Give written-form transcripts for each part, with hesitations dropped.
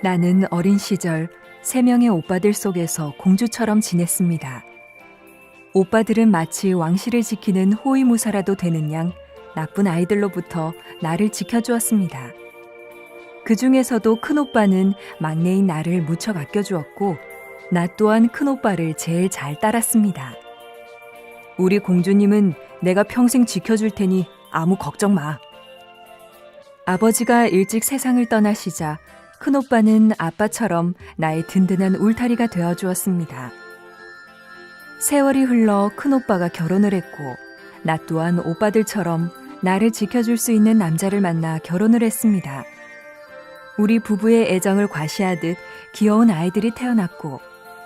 나는 어린 시절 3명의 오빠들 속에서 공주처럼 지냈습니다. 오빠들은 마치 왕실을 지키는 호위무사라도 되는 양 나쁜 아이들로부터 나를 지켜주었습니다. 그 중에서도 큰오빠는 막내인 나를 무척 아껴주었고 나 또한 큰오빠를 제일 잘 따랐습니다. 우리 공주님은 내가 평생 지켜줄 테니 아무 걱정 마. 아버지가 일찍 세상을 떠나시자 큰오빠는 아빠처럼 나의 든든한 울타리가 되어주었습니다. 세월이 흘러 큰오빠가 결혼을 했고 나 또한 오빠들처럼 나를 지켜줄 수 있는 남자를 만나 결혼을 했습니다. 우리 부부의 애정을 과시하듯 귀여운 아이들이 태어났고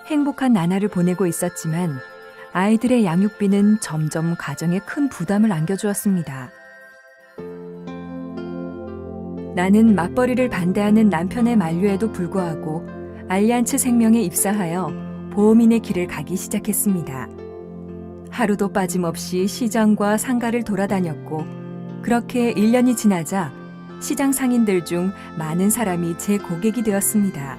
행복한 나날을 보내고 있었지만 아이들의 양육비는 점점 가정에 큰 부담을 안겨주었습니다. 나는 맞벌이를 반대하는 남편의 만류에도 불구하고 알리안츠 생명에 입사하여 보험인의 길을 가기 시작했습니다. 하루도 빠짐없이 시장과 상가를 돌아다녔고 그렇게 1년이 지나자 시장 상인들 중 많은 사람이 제 고객이 되었습니다.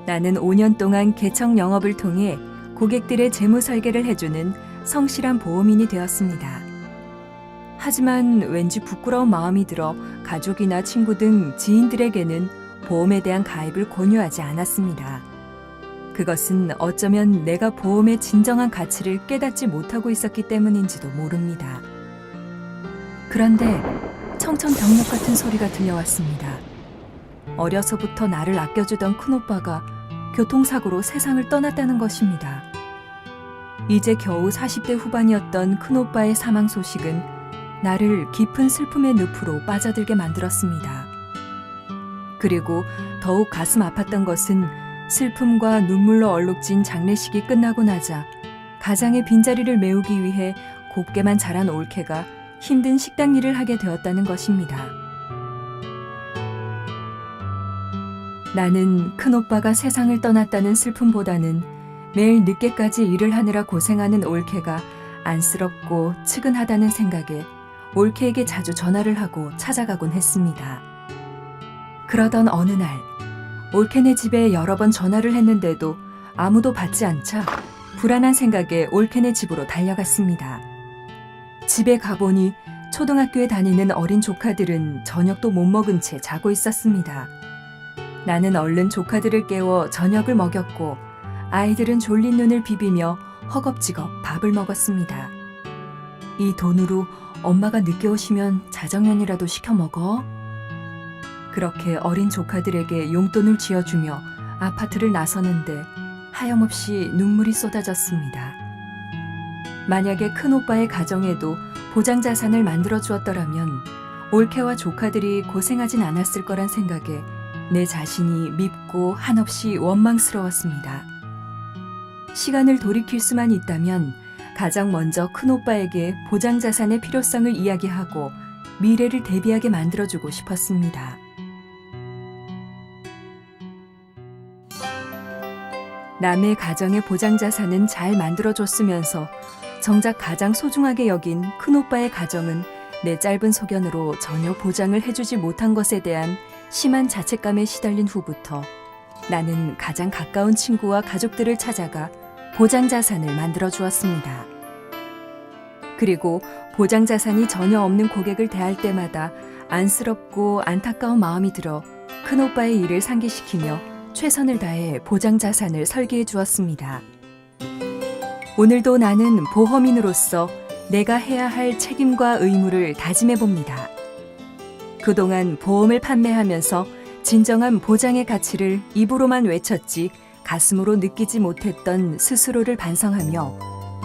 나는 5년 동안 개척 영업을 통해 고객들의 재무 설계를 해주는 성실한 보험인이 되었습니다. 하지만 왠지 부끄러운 마음이 들어 가족이나 친구 등 지인들에게는 보험에 대한 가입을 권유하지 않았습니다. 그것은 어쩌면 내가 보험의 진정한 가치를 깨닫지 못하고 있었기 때문인지도 모릅니다. 그런데 청천벽력 같은 소리가 들려왔습니다. 어려서부터 나를 아껴주던 큰오빠가 교통사고로 세상을 떠났다는 것입니다. 이제 겨우 40대 후반이었던 큰오빠의 사망 소식은 나를 깊은 슬픔의 늪으로 빠져들게 만들었습니다. 그리고 더욱 가슴 아팠던 것은 슬픔과 눈물로 얼룩진 장례식이 끝나고 나자 가장의 빈자리를 메우기 위해 곱게만 자란 올케가 힘든 식당 일을 하게 되었다는 것입니다. 나는 큰오빠가 세상을 떠났다는 슬픔보다는 매일 늦게까지 일을 하느라 고생하는 올케가 안쓰럽고 측은하다는 생각에 올케에게 자주 전화를 하고 찾아가곤 했습니다. 그러던 어느 날 올케네 집에 여러 번 전화를 했는데도 아무도 받지 않자 불안한 생각에 올케네 집으로 달려갔습니다. 집에 가보니 초등학교에 다니는 어린 조카들은 저녁도 못 먹은 채 자고 있었습니다. 나는 얼른 조카들을 깨워 저녁을 먹였고 아이들은 졸린 눈을 비비며 허겁지겁 밥을 먹었습니다. 이 돈으로 엄마가 늦게 오시면 자정면이라도 시켜 먹어. 그렇게 어린 조카들에게 용돈을 쥐어주며 아파트를 나서는데 하염없이 눈물이 쏟아졌습니다. 만약에 큰오빠의 가정에도 보장자산을 만들어 주었더라면 올케와 조카들이 고생하진 않았을 거란 생각에 내 자신이 밉고 한없이 원망스러웠습니다. 시간을 돌이킬 수만 있다면 가장 먼저 큰오빠에게 보장자산의 필요성을 이야기하고 미래를 대비하게 만들어주고 싶었습니다. 남의 가정의 보장자산은 잘 만들어줬으면서 정작 가장 소중하게 여긴 큰오빠의 가정은 내 짧은 소견으로 전혀 보장을 해주지 못한 것에 대한 심한 자책감에 시달린 후부터 나는 가장 가까운 친구와 가족들을 찾아가 보장자산을 만들어 주었습니다. 그리고 보장자산이 전혀 없는 고객을 대할 때마다 안쓰럽고 안타까운 마음이 들어 큰오빠의 일을 상기시키며 최선을 다해 보장자산을 설계해 주었습니다. 오늘도 나는 보험인으로서 내가 해야 할 책임과 의무를 다짐해 봅니다. 그동안 보험을 판매하면서 진정한 보장의 가치를 입으로만 외쳤지 가슴으로 느끼지 못했던 스스로를 반성하며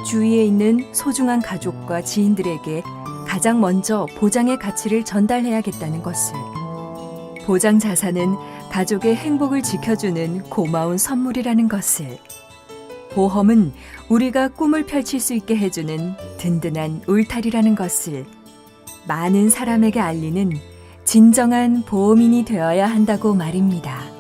주위에 있는 소중한 가족과 지인들에게 가장 먼저 보장의 가치를 전달해야겠다는 것을. 보장 자산은 가족의 행복을 지켜주는 고마운 선물이라는 것을. 보험은 우리가 꿈을 펼칠 수 있게 해주는 든든한 울타리라는 것을 많은 사람에게 알리는 진정한 보험인이 되어야 한다고 말입니다.